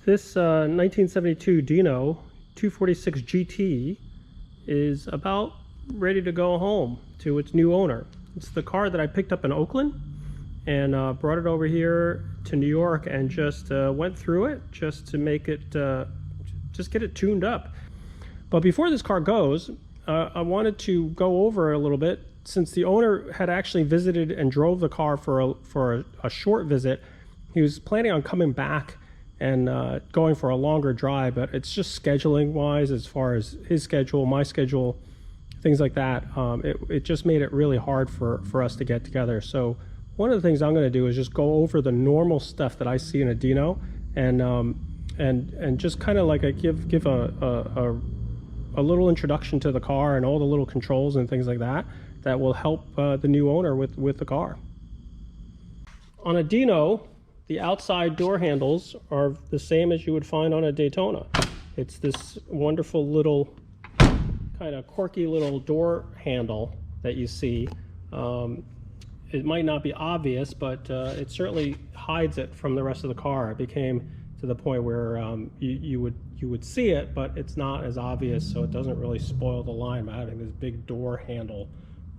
This 1972 Dino 246 GT is about ready to go home to its new owner. It's the car that I picked up in Oakland and brought it over here to New York and just went through it just to make it, just get it tuned up. But before this car goes, I wanted to go over a little bit, since the owner had actually visited and drove the car for a short visit. He was planning on coming back and going for a longer drive, but it's just scheduling wise, as far as his schedule, my schedule, things like that, it just made it really hard for us to get together. So one of the things I'm going to do is just go over the normal stuff that I see in a Dino, and just kind of like give a little introduction to the car and all the little controls and things like that that will help the new owner with the car. On a Dino, the outside door handles are the same as you would find on a Daytona. It's this wonderful little kind of quirky little door handle that you see. It might not be obvious, but it certainly hides it from the rest of the car. It became to the point where you would see it, but it's not as obvious, so it doesn't really spoil the line by having this big door handle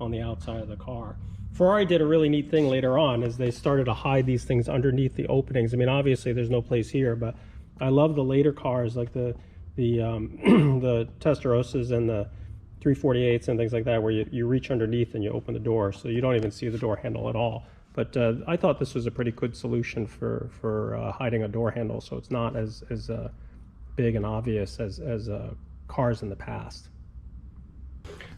on the outside of the car. Ferrari did a really neat thing later on, as they started to hide these things underneath the openings. I mean, obviously there's no place here, but I love the later cars like the the Testarossas and the 348s and things like that, where you reach underneath and you open the door, so you don't even see the door handle at all. But I thought this was a pretty good solution for hiding a door handle, so it's not as big and obvious as cars in the past.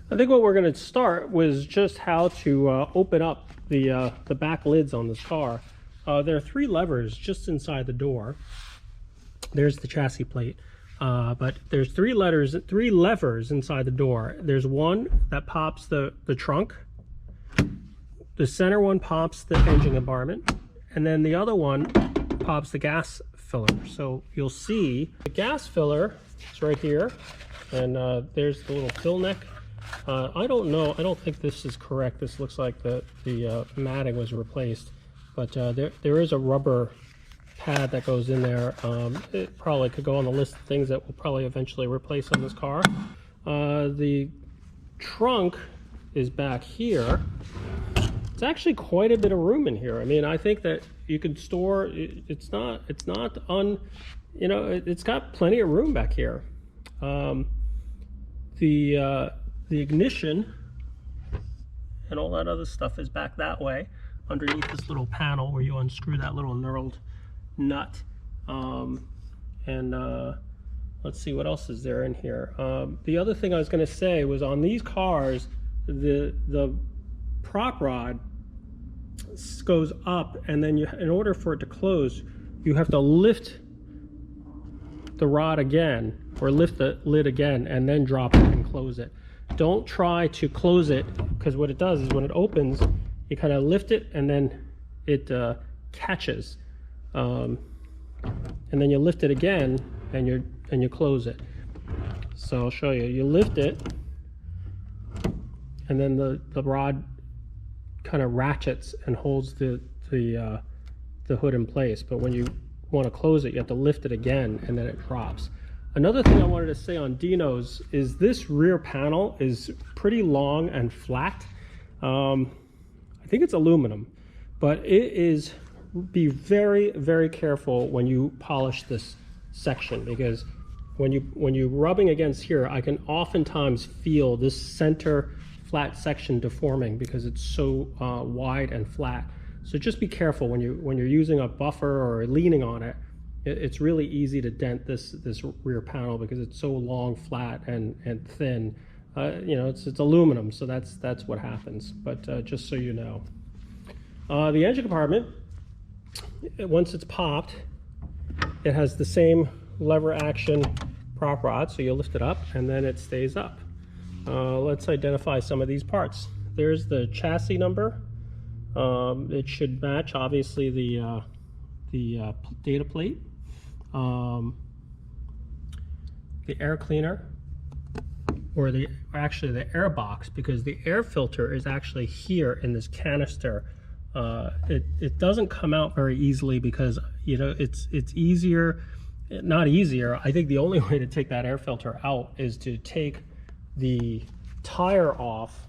I think what we're going to start was just how to open up the back lids on this car. There are 3 levers just inside the door. There's the chassis plate, but there's 3 levers inside the door. There's one that pops the trunk. The center one pops the engine compartment, and then the other one pops the gas filler. So you'll see the gas filler is right here, and there's the little fill neck. I don't know, I don't think this is correct. This looks like the matting was replaced, but there is a rubber pad that goes in there. It probably could go on the list of things that we'll probably eventually replace on this car. The trunk is back here. It's actually quite a bit of room in here. I mean, I think that you can store, it's not you know, it's got plenty of room back here. The ignition and all that other stuff is back that way, underneath this little panel where you unscrew that little knurled nut. Let's see, what else is there in here? The other thing I was going to say was, on these cars, the prop rod goes up, and then in order for it to close, you have to lift the rod again, or lift the lid again, and then drop it and close it. Don't try to close it, because what it does is when it opens, you kind of lift it and then it catches, and then you lift it again and you close it. So I'll show you. You lift it, and then the rod kind of ratchets and holds the hood in place. But when you want to close it, you have to lift it again, and then it drops. Another thing I wanted to say on Dinos is this rear panel is pretty long and flat. I think it's aluminum, but be very, very careful when you polish this section, because when you're rubbing against here, I can oftentimes feel this center flat section deforming because it's so wide and flat. So just be careful when you're using a buffer or leaning on it. It's really easy to dent this rear panel because it's so long, flat, and thin. You know, it's aluminum, so that's what happens. But just so you know, the engine compartment, once it's popped, it has the same lever action prop rod, so you lift it up and then it stays up. Let's identify some of these parts. There's the chassis number. It should match, obviously, the data plate. The air cleaner, or actually the air box, because the air filter is actually here in this canister. It doesn't come out very easily because, you know, it's easier not easier. I think the only way to take that air filter out is to take the tire off,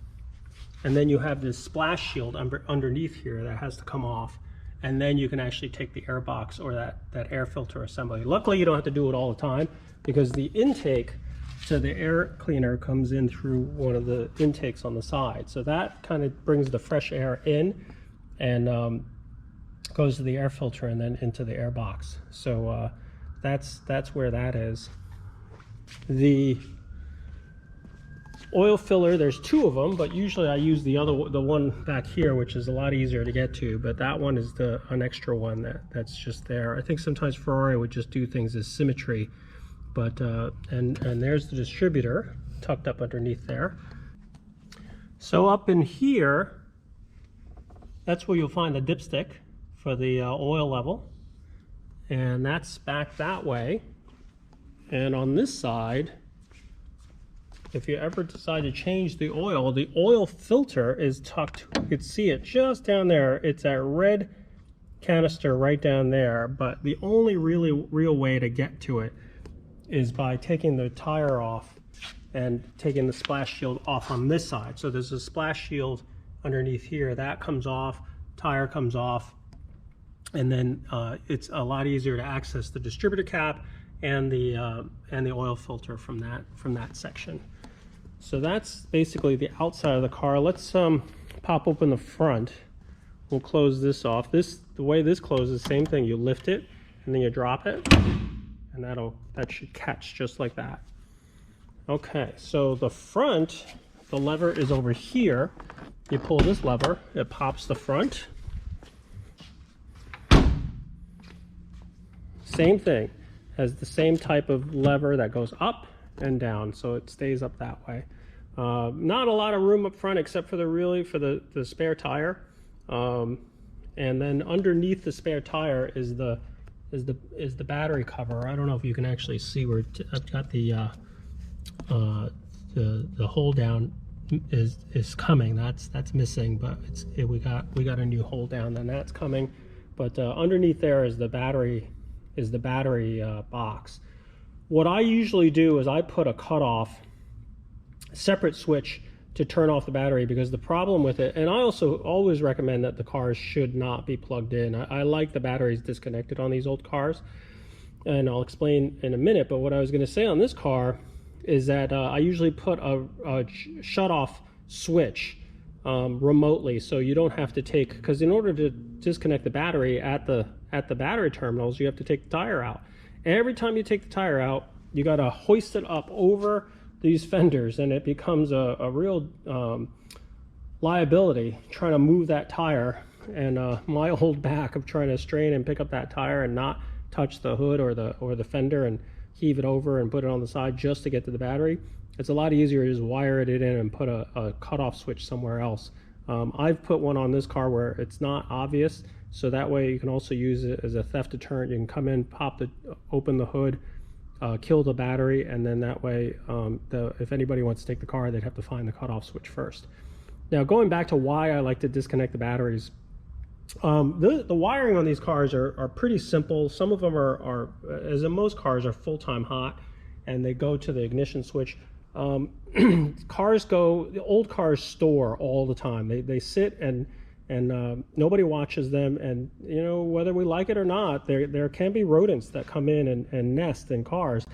and then you have this splash shield underneath here that has to come off, and then you can actually take the air box or that air filter assembly. Luckily, you don't have to do it all the time, because the intake to the air cleaner comes in through one of the intakes on the side. So that kind of brings the fresh air in and goes to the air filter and then into the air box. So that's where that is. The oil filler, there's two of them, but usually I use the one back here, which is a lot easier to get to, but that one is an extra one that's just there. I think sometimes Ferrari would just do things as symmetry, but and there's the distributor tucked up underneath there. So up in here, that's where you'll find the dipstick for the oil level, and that's back that way. And on this side, if you ever decide to change the oil filter is tucked. You can see it just down there. It's that red canister right down there, but the only real way to get to it is by taking the tire off and taking the splash shield off on this side. So there's a splash shield underneath here that comes off, tire comes off, and then it's a lot easier to access the distributor cap and the oil filter from that section. So that's basically the outside of the car. Let's pop open the front. We'll close this off. The way this closes, same thing. You lift it and then you drop it, and that should catch just like that. Okay, so the front, the lever is over here. You pull this lever, it pops the front. Same thing, has the same type of lever that goes up and down, so it stays up that way. Not a lot of room up front except for the spare tire, and then underneath the spare tire is the battery cover. I don't know if you can actually see where I've got the hold down is coming. That's missing, but we got a new hold down, and that's coming. But underneath there is the battery box. What I usually do is I put a cutoff separate switch to turn off the battery, because the problem with it, and I also always recommend that the cars should not be plugged in. I like the batteries disconnected on these old cars, and I'll explain in a minute, but what I was going to say on this car is that I usually put a shut-off switch remotely, so you don't have to because in order to disconnect the battery at the battery terminals, you have to take the tire out. Every time you take the tire out, you got to hoist it up over these fenders, and it becomes a real liability trying to move that tire. And my old back of trying to strain and pick up that tire and not touch the hood or the fender and heave it over and put it on the side just to get to the battery. It's a lot easier to just wire it in and put a cutoff switch somewhere else. I've put one on this car where it's not obvious, so that way you can also use it as a theft deterrent. You can come in, open the hood, kill the battery, and then that way if anybody wants to take the car, they'd have to find the cutoff switch first. Now, going back to why I like to disconnect the batteries, the wiring on these cars are pretty simple. Some of them are, as in most cars, are full-time hot, and they go to the ignition switch. The old cars store all the time. They sit and nobody watches them, and whether we like it or not, there can be rodents that come in and nest in cars,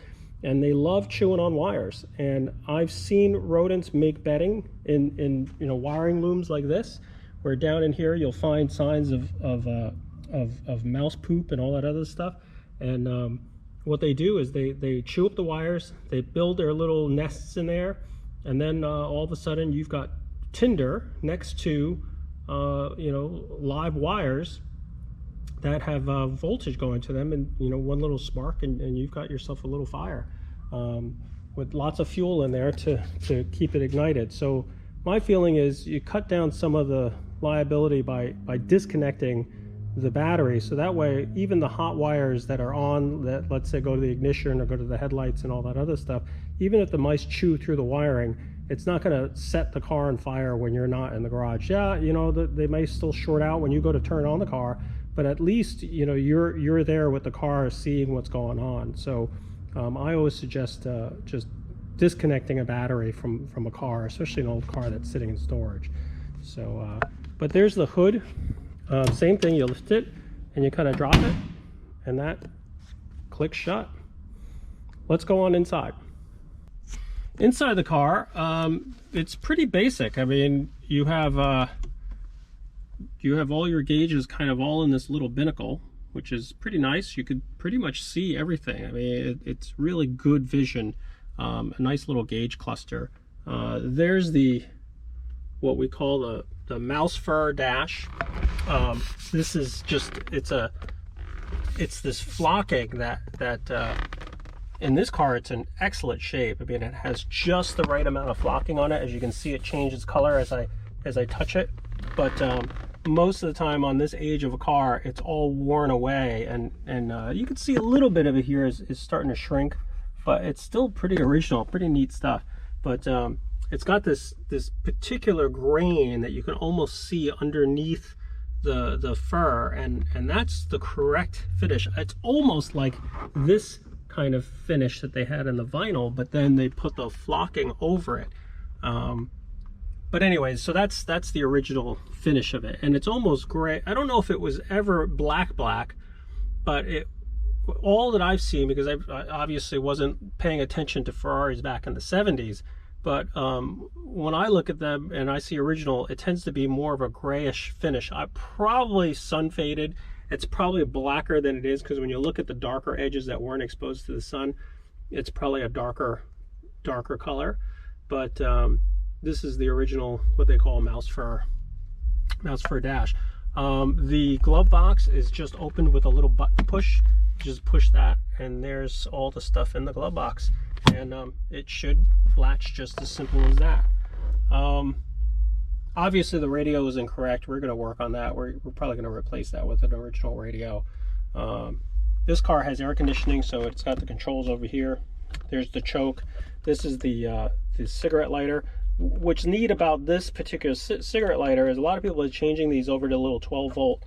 and they love chewing on wires. And I've seen rodents make bedding in wiring looms like this, where down in here you'll find signs of mouse poop and all that other stuff. And what they do is they chew up the wires, they build their little nests in there, and then all of a sudden you've got tinder next to live wires that have voltage going to them, and one little spark, and you've got yourself a little fire with lots of fuel in there to keep it ignited. So my feeling is you cut down some of the liability by disconnecting the battery, so that way even the hot wires that are on, that let's say go to the ignition or go to the headlights and all that other stuff, even if the mice chew through the wiring, it's not going to set the car on fire when you're not in the garage. Yeah, they may still short out when you go to turn on the car, but at least you're there with the car, seeing what's going on. So I always suggest just disconnecting a battery from a car, especially an old car that's sitting in storage. So but there's the hood. Same thing, you lift it and you kind of drop it, and that clicks shut. Let's go on inside. Inside the car, it's pretty basic. I mean, you have all your gauges kind of all in this little binnacle, which is pretty nice. You could pretty much see everything. I mean, it's really good vision. A nice little gauge cluster. There's what we call the mouse fur dash. This is just, it's this flocking that in this car, it's in excellent shape. I mean, it has just the right amount of flocking on it. As you can see, it changes color as I touch it. But most of the time on this age of a car, it's all worn away, and you can see a little bit of it here is starting to shrink, but it's still pretty original, pretty neat stuff. But it's got this particular grain that you can almost see underneath the fur, and that's the correct finish. It's almost like this kind of finish that they had in the vinyl, but then they put the flocking over it. But anyways, so that's the original finish of it, and it's almost gray. I don't know if it was ever black, but all that I've seen, because I obviously wasn't paying attention to Ferraris back in the 70s, but when I look at them and I see original, it tends to be more of a grayish finish. Probably sun faded. It's probably blacker than it is, because when you look at the darker edges that weren't exposed to the sun, it's probably a darker color. But this is the original, what they call mouse fur dash. The glove box is just opened with a little button push. Just push that, and there's all the stuff in the glove box, and it should latch just as simple as that. Obviously the radio is incorrect. We're going to work on that. We're probably going to replace that with an original radio. This car has air conditioning, so it's got the controls over here. There's the choke. This is the cigarette lighter. What's neat about this particular cigarette lighter is a lot of people are changing these over to little 12 volt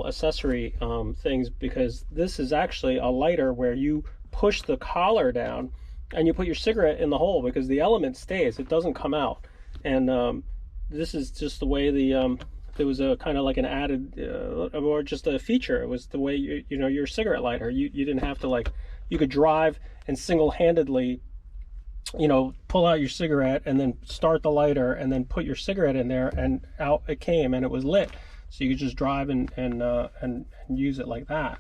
accessory things, because this is actually a lighter where you push the collar down and you put your cigarette in the hole, because the element stays, it doesn't come out. And this is just the way there was a kind of like an added or just a feature. It was the way your cigarette lighter, you didn't have to, you could drive and single-handedly pull out your cigarette and then start the lighter and then put your cigarette in there, and out it came and it was lit. So you could just drive and use it like that.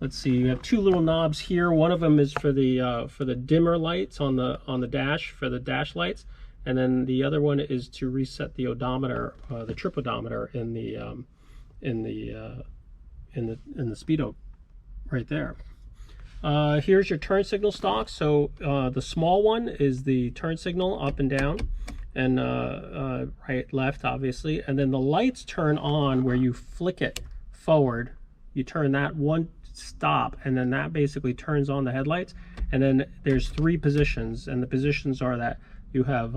Let's see, you have two little knobs here. One of them is for the dimmer lights on the dash, for the dash lights, and then the other one is to reset the odometer, the trip odometer in the speedo right there. Here's your turn signal stalk. So the small one is the turn signal up and down, and right, left, obviously, and then the lights turn on where you flick it forward. You turn that one stop, and then that basically turns on the headlights. And then there's three positions, and the positions are that you have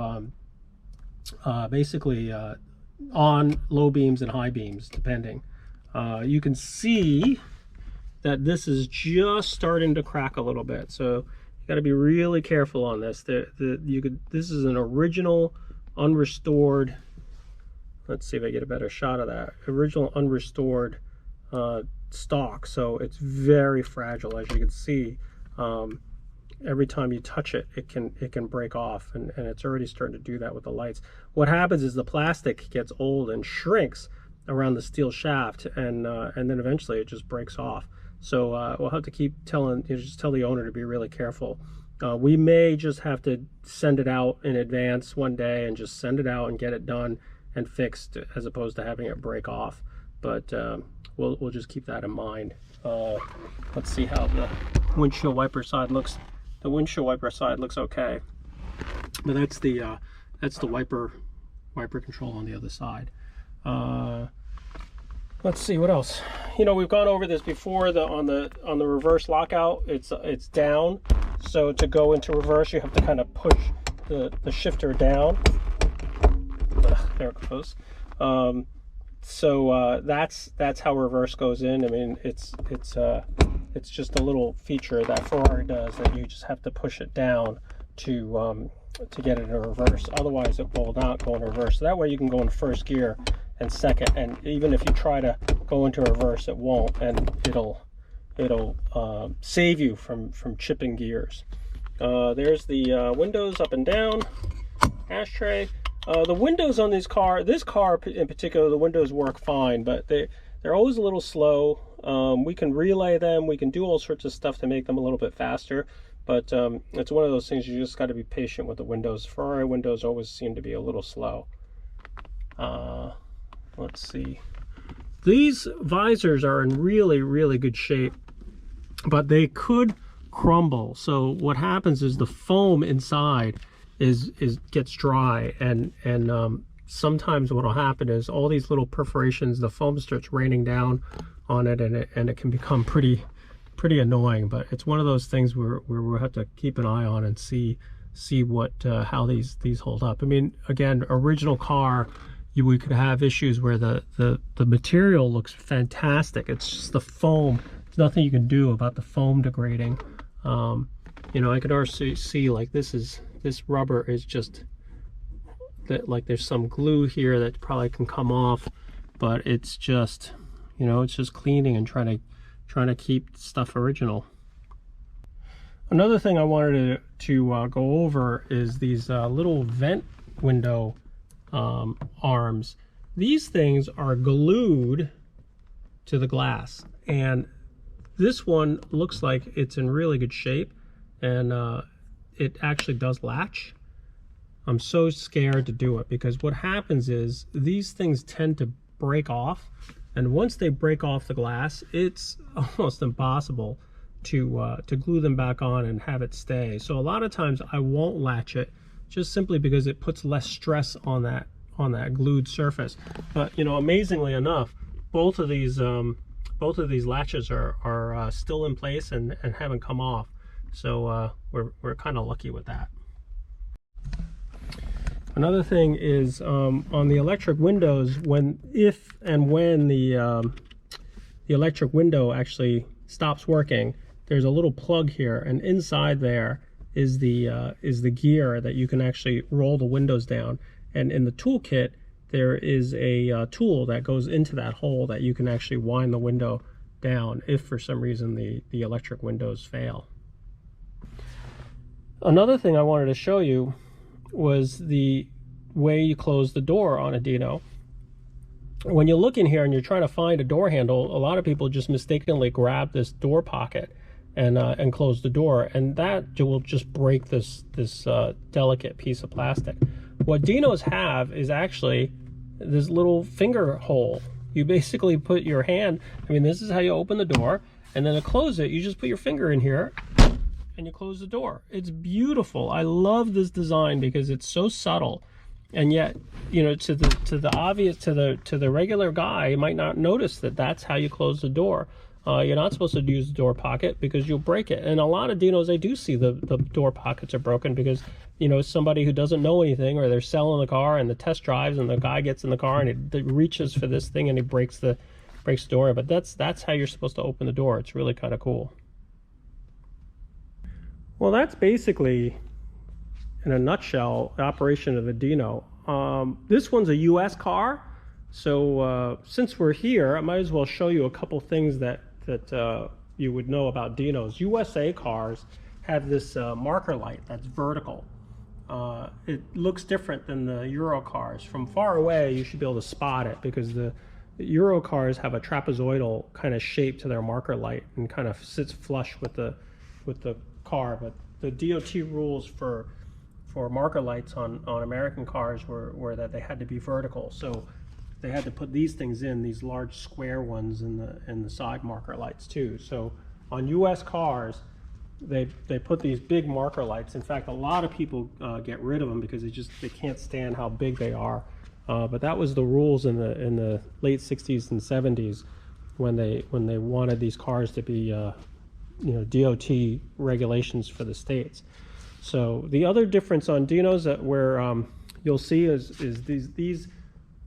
basically on, low beams, and high beams, depending. You can see that this is just starting to crack a little bit, so you got to be really careful on this. This is an original unrestored, let's see if I get a better shot of that, original unrestored stock, so it's very fragile. As you can see, every time you touch it, it can break off, and it's already starting to do that with the lights. What happens is the plastic gets old and shrinks around the steel shaft, and then eventually it just breaks off. So we'll have to keep just tell the owner to be really careful. We may just have to send it out in advance one day and just send it out and get it done and fixed, as opposed to having it break off. But we'll just keep that in mind. Let's see how the windshield wiper side looks. The windshield wiper side looks okay, but that's the wiper control on the other side. Let's see what else. We've gone over this before. On the reverse lockout, it's down. So to go into reverse, you have to kind of push the shifter down. There it goes. So that's how reverse goes in. I mean, it's just a little feature that Ferrari does, that you just have to push it down to get it in reverse. Otherwise, it will not go in reverse. So that way, you can go in first gear and second, and even if you try to go into reverse, it won't, and it'll save you from chipping gears. There's the windows up and down, ashtray. The windows on this car in particular, the windows work fine, but they're always a little slow. We can relay them, we can do all sorts of stuff to make them a little bit faster, but it's one of those things you just got to be patient with the windows. Ferrari windows always seem to be a little slow. Let's see. These visors are in really, really good shape, but they could crumble. So what happens is the foam inside gets dry, and sometimes what will happen is all these little perforations, the foam starts raining down on it, and it can become pretty annoying. But it's one of those things where we'll have to keep an eye on and see what how these hold up. I mean, again, original car, we could have issues where the material looks fantastic. It's just the foam. There's nothing you can do about the foam degrading. You know, I could already see like this rubber is just that, like there's some glue here that probably can come off, but it's just, you know, it's just cleaning and trying to keep stuff original. Another thing I wanted to go over is these little vent window arms. These things are glued to the glass, and this one looks like it's in really good shape, and it actually does latch. I'm so scared to do it because what happens is these things tend to break off, and once they break off the glass, it's almost impossible to glue them back on and have it stay. So a lot of times I won't latch it, just simply because it puts less stress on that glued surface. But you know, amazingly enough, both of these latches are still in place and haven't come off. So we're kind of lucky with that. Another thing is on the electric windows, if and when the electric window actually stops working, there's a little plug here, and inside there is the gear that you can actually roll the windows down. And in the toolkit, there is a tool that goes into that hole that you can actually wind the window down if for some reason the electric windows fail. Another thing I wanted to show you was the way you close the door on a Dino. When you look in here and you're trying to find a door handle, a lot of people just mistakenly grab this door pocket and close the door, and that will just break this delicate piece of plastic. What Dinos have is actually this little finger hole. You basically put your hand, I mean, this is how you open the door, and then to close it, you just put your finger in here and you close the door. It's beautiful. I love this design because it's so subtle, and yet, you know, to the regular guy, you might not notice that that's how you close the door. You're not supposed to use the door pocket because you'll break it. And a lot of Dinos, I do see the door pockets are broken because, you know, somebody who doesn't know anything, or they're selling the car and the test drives, and the guy gets in the car and he reaches for this thing and he breaks the door. But that's how you're supposed to open the door. It's really kind of cool. Well, that's basically, in a nutshell, the operation of the Dino. This one's a US car, so since we're here, I might as well show you a couple things that you would know about Dinos. USA cars have this marker light that's vertical. It looks different than the Euro cars. From far away, you should be able to spot it because the Euro cars have a trapezoidal kind of shape to their marker light and kind of sits flush with the car. But the DOT rules for marker lights on American cars were that they had to be vertical. So they had to put these things in, these large square ones in the side marker lights too. So on US cars, they put these big marker lights. In fact, a lot of people get rid of them because they can't stand how big they are. But that was the rules in the late 60s and 70s when they wanted these cars to be you know, DOT regulations for the states. So the other difference on Dinos that where you'll see is these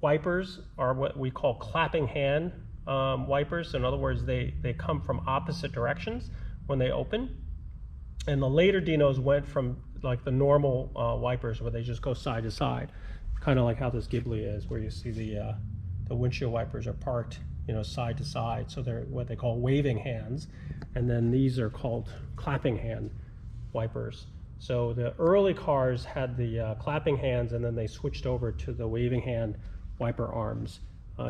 wipers are what we call clapping hand wipers. In other words, they come from opposite directions when they open. And the later Dinos went from like the normal wipers where they just go side to side, kind of like how this Ghibli is, where you see the windshield wipers are parked, you know, side to side. So they're what they call waving hands, and then these are called clapping hand wipers. So the early cars had the clapping hands, and then they switched over to the waving hand wiper arms.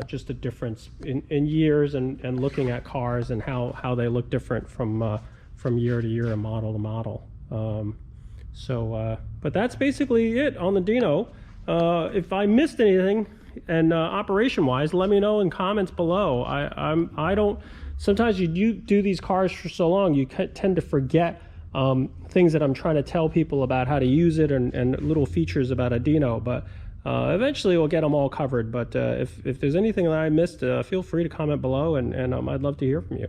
Just a difference in years and looking at cars and how they look different from year to year and model to model. But that's basically it on the Dino. If I missed anything, and operation-wise, let me know in comments below. I don't. Sometimes you do these cars for so long, you tend to forget things that I'm trying to tell people about how to use it and little features about a Dino. But eventually we'll get them all covered. But if there's anything that I missed, feel free to comment below, and I'd love to hear from you.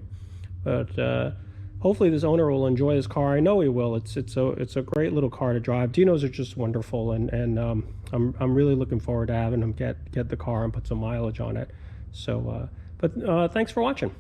But hopefully this owner will enjoy this car. I know he will. It's a great little car to drive. Dinos are just wonderful, and I'm really looking forward to having him get the car and put some mileage on it. So, but thanks for watching.